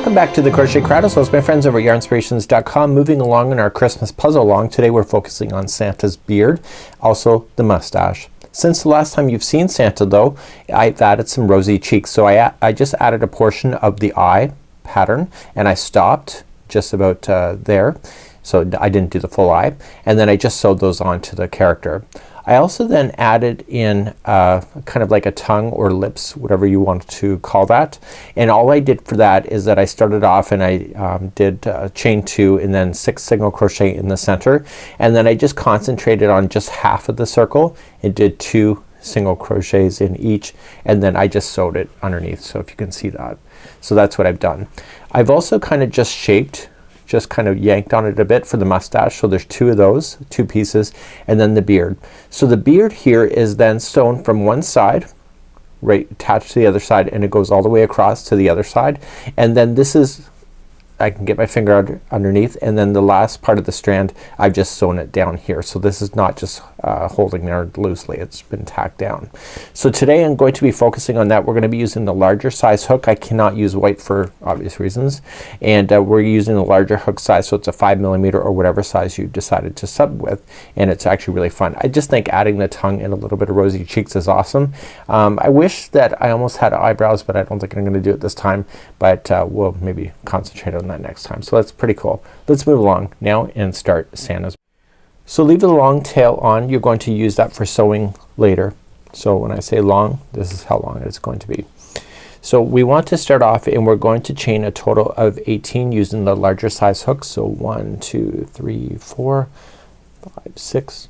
Welcome back to the Crochet Cradle. So it's my friends over at yarnspirations.com, moving along in our Christmas puzzle along. Today we're focusing on Santa's beard, also the mustache. Since the last time you've seen Santa though, I've added some rosy cheeks. So I just added a portion of the eye pattern and I stopped just about there. So I didn't do the full eye, and then I just sewed those onto the character. I also then added in kind of like a tongue or lips, whatever you want to call that, and all I did for that is that I started off and I did chain 2 and then 6 single crochet in the center, and then I just concentrated on just half of the circle and did 2 single crochets in each, and then I just sewed it underneath, so if you can see that. So that's what I've done. I've also kind of just shaped, just kind of yanked on it a bit for the mustache. So there's 2 of those, 2 pieces, and then the beard. So the beard here is then sewn from one side, right attached to the other side, and it goes all the way across to the other side. And then this is, I can get my finger underneath, and then the last part of the strand I've just sewn it down here. So this is not just holding there loosely, it's been tacked down. So today I'm going to be focusing on that. We're gonna be using the larger size hook. I cannot use white for obvious reasons, and we're using the larger hook size, so it's a 5mm or whatever size you decided to sub with, and it's actually really fun. I just think adding the tongue and a little bit of rosy cheeks is awesome. I wish that I almost had eyebrows, but I don't think I'm gonna do it this time, but we'll maybe concentrate on that next time. So that's pretty cool. Let's move along now and start Santa's. So leave the long tail on. You're going to use that for sewing later. So when I say long, this is how long it's going to be. So we want to start off and we're going to chain a total of 18 using the larger size hooks. So 1, 2, 3, 4, 5, 6.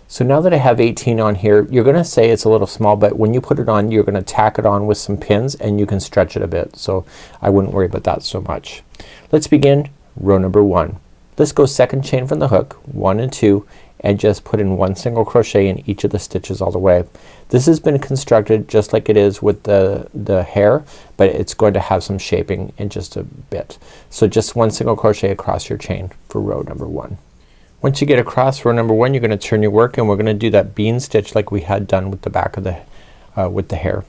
So now that I have 18 on here, you're gonna say it's a little small, but when you put it on, you're gonna tack it on with some pins and you can stretch it a bit. So I wouldn't worry about that so much. Let's begin row number 1. Let's go second chain from the hook, 1 and 2, and just put in 1 single crochet in each of the stitches all the way. This has been constructed just like it is with the hair, but it's going to have some shaping in just a bit. So just 1 single crochet across your chain for row number 1. Once you get across row number 1, you're gonna turn your work and we're gonna do that bean stitch like we had done with the back of the with the hair.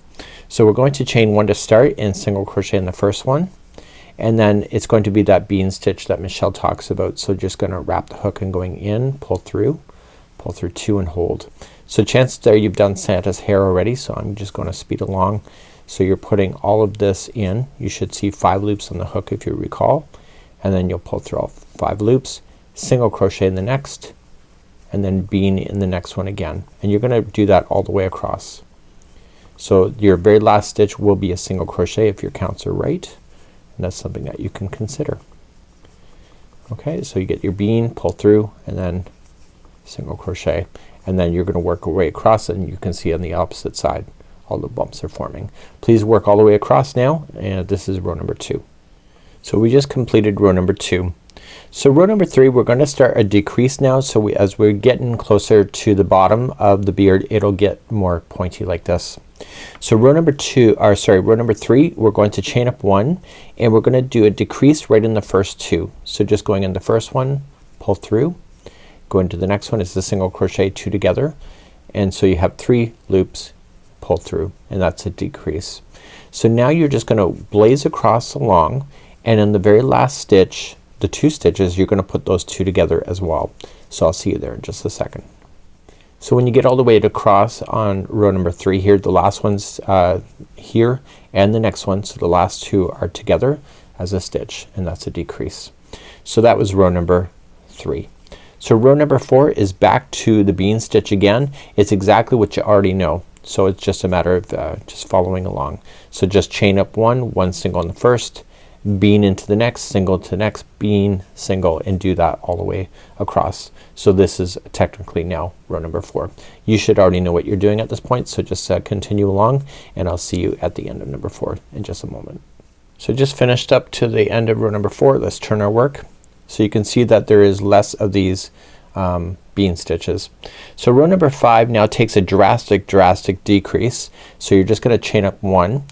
So we're going to chain 1 to start and single crochet in the first one, and then it's going to be that bean stitch that Michelle talks about. So just gonna wrap the hook and going in, pull through 2 and hold. So chances are you've done Santa's hair already, so I'm just gonna speed along. So you're putting all of this in. You should see 5 loops on the hook if you recall, and then you'll pull through all 5 loops, single crochet in the next, and then bean in the next one again, and you're gonna do that all the way across. So your very last stitch will be a single crochet if your counts are right, and that's something that you can consider. Okay, so you get your bean, pull through, and then single crochet, and then you're gonna work your way across, and you can see on the opposite side all the bumps are forming. Please work all the way across now, and this is row number 2. So we just completed row number 2. So row number 3, we're gonna start a decrease now. So as we're getting closer to the bottom of the beard, it'll get more pointy like this. So row number 3, we're going to chain up 1 and we're gonna do a decrease right in the first 2. So just going in the first one, pull through, go into the next one, is the single crochet 2 together, and so you have 3 loops, pull through, and that's a decrease. So now you're just gonna blaze across along, and in the very last stitch, the 2 stitches, you're gonna put those 2 together as well. So I'll see you there in just a second. So when you get all the way across on row number 3 here, the last one's here and the next one, so the last 2 are together as a stitch, and that's a decrease. So that was row number 3. So row number 4 is back to the bean stitch again. It's exactly what you already know, so it's just a matter of just following along. So just chain up 1, 1 single in the first, bean into the next, single to the next, bean, single, and do that all the way across. So this is technically now row number 4. You should already know what you're doing at this point, so just continue along, and I'll see you at the end of number 4 in just a moment. So just finished up to the end of row number 4. Let's turn our work. So you can see that there is less of these bean stitches. So row number 5 now takes a drastic decrease. So you're just gonna chain up 1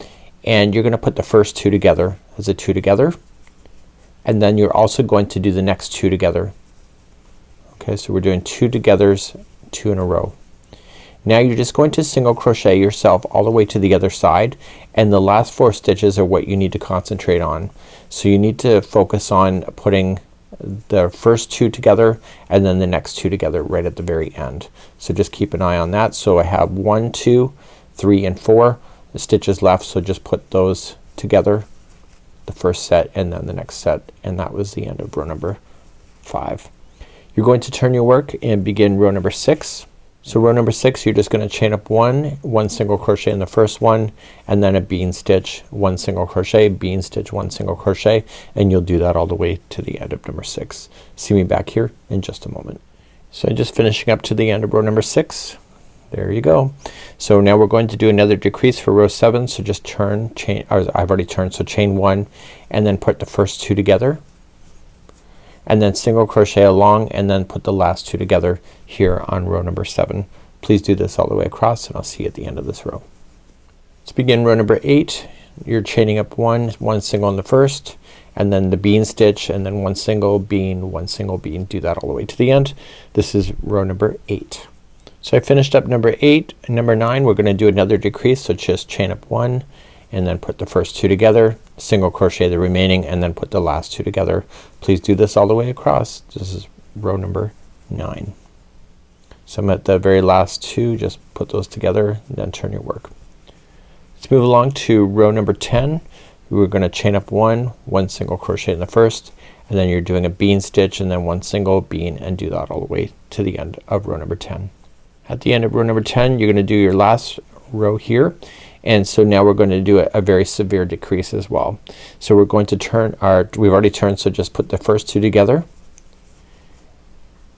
and you're gonna put the first 2 together as a 2 together, and then you're also going to do the next 2 together. Okay, so we're doing 2 togethers, 2 in a row. Now you're just going to single crochet yourself all the way to the other side, and the last 4 stitches are what you need to concentrate on. So you need to focus on putting the first 2 together and then the next 2 together right at the very end. So just keep an eye on that. So I have 1, 2, 3 and 4 stitches left, so just put those together, the first set and then the next set, and that was the end of row number 5. You're going to turn your work and begin row number 6. So row number 6, you're just going to chain up 1 single crochet in the first one, and then a bean stitch, 1 single crochet, bean stitch, 1 single crochet, and you'll do that all the way to the end of number 6. See me back here in just a moment. So I'm just finishing up to the end of row number 6. There you go. So now we're going to do another decrease for row 7. So just turn, chain, or I've already turned, so chain 1 and then put the first 2 together, and then single crochet along and then put the last 2 together here on row number 7. Please do this all the way across, and I'll see you at the end of this row. Let's begin row number 8. You're chaining up 1 single in the first, and then the bean stitch, and then 1 single bean, 1 single bean. Do that all the way to the end. This is row number 8. So I finished up number 8. Number 9, we're going to do another decrease, so just chain up 1 and then put the first 2 together, single crochet the remaining, and then put the last 2 together. Please do this all the way across. This is row number 9. So I'm at the very last 2, just put those together and then turn your work. Let's move along to row number 10. We're going to chain up 1 single crochet in the first, and then you're doing a bean stitch and then 1 single bean, and do that all the way to the end of row number 10. At the end of row number 10, you're going to do your last row here, and so now we're going to do a very severe decrease as well. So we're going to turn our, we've already turned, so just put the first 2 together,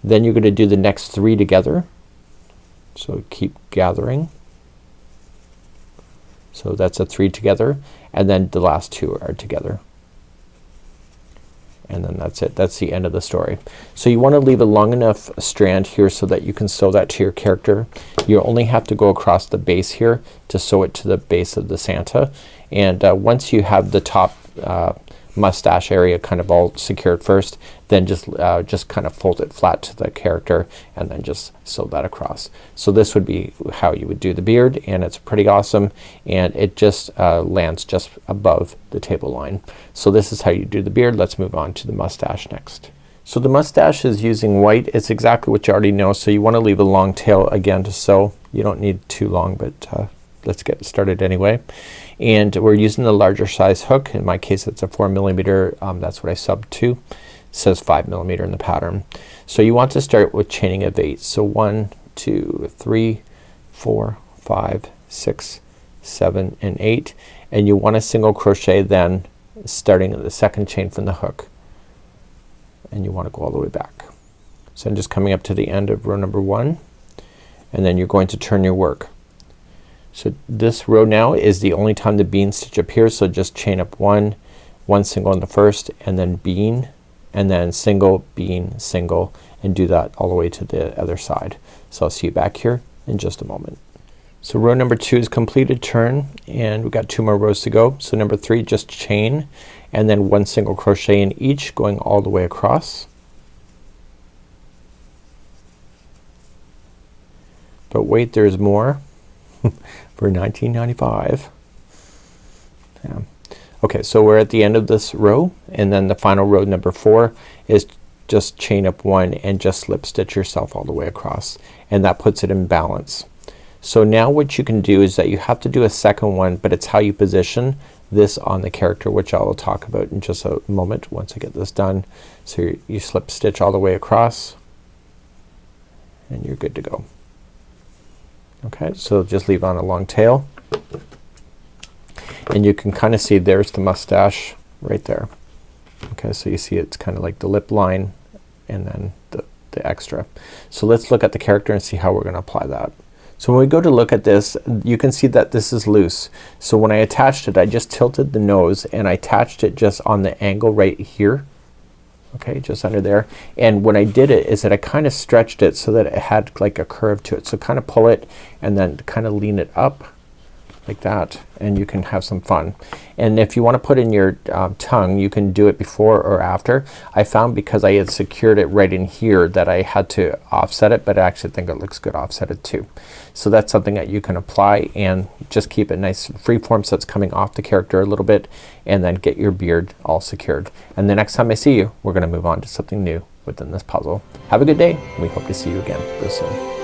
then you're going to do the next 3 together, so keep gathering, so that's a 3 together, and then the last 2 are together, and then that's it. That's the end of the story. So you want to leave a long enough strand here so that you can sew that to your character. You only have to go across the base here to sew it to the base of the Santa, and once you have the top mustache area kind of all secured first, then just kind of fold it flat to the character and then just sew that across. So this would be how you would do the beard, and it's pretty awesome, and it just lands just above the table line. So this is how you do the beard. Let's move on to the mustache next. So the mustache is using white. It's exactly what you already know, so you want to leave a long tail again to sew. You don't need too long, but let's get started anyway. And we're using the larger size hook. In my case it's a 4mm. That's what I subbed to. It says 5mm in the pattern. So you want to start with chaining of 8. So 1, 2, 3, 4, 5, 6, 7 and 8, and you want to single crochet then starting at the second chain from the hook, and you want to go all the way back. So I'm just coming up to the end of row number 1, and then you're going to turn your work. So this row now is the only time the bean stitch appears, so just chain up 1 single in the first, and then bean, and then single, bean, single, and do that all the way to the other side. So I'll see you back here in just a moment. So row number 2 is completed. Turn, and we've got 2 more rows to go. So number 3, just chain and then 1 single crochet in each, going all the way across. But wait, there's more. For $19.95. Yeah. Okay, so we're at the end of this row, and then the final row, number 4, is just chain up 1 and just slip stitch yourself all the way across, and that puts it in balance. So now what you can do is that you have to do a second one, but it's how you position this on the character, which I will talk about in just a moment once I get this done. So you slip stitch all the way across, and you're good to go. Okay, so just leave on a long tail, and you can kind of see there's the mustache right there. Okay, so you see it's kind of like the lip line and then the extra. So let's look at the character and see how we're going to apply that. So when we go to look at this, you can see that this is loose. So when I attached it, I just tilted the nose and I attached it just on the angle right here. Okay, just under there, and when I did it is that I kind of stretched it so that it had like a curve to it. So kind of pull it and then kind of lean it up like that, and you can have some fun. And if you want to put in your tongue, you can do it before or after. I found because I had secured it right in here that I had to offset it, but I actually think it looks good offsetted too. So that's something that you can apply and just keep it nice free form so it's coming off the character a little bit, and then get your beard all secured. And the next time I see you, we're gonna move on to something new within this puzzle. Have a good day. We hope to see you again real soon.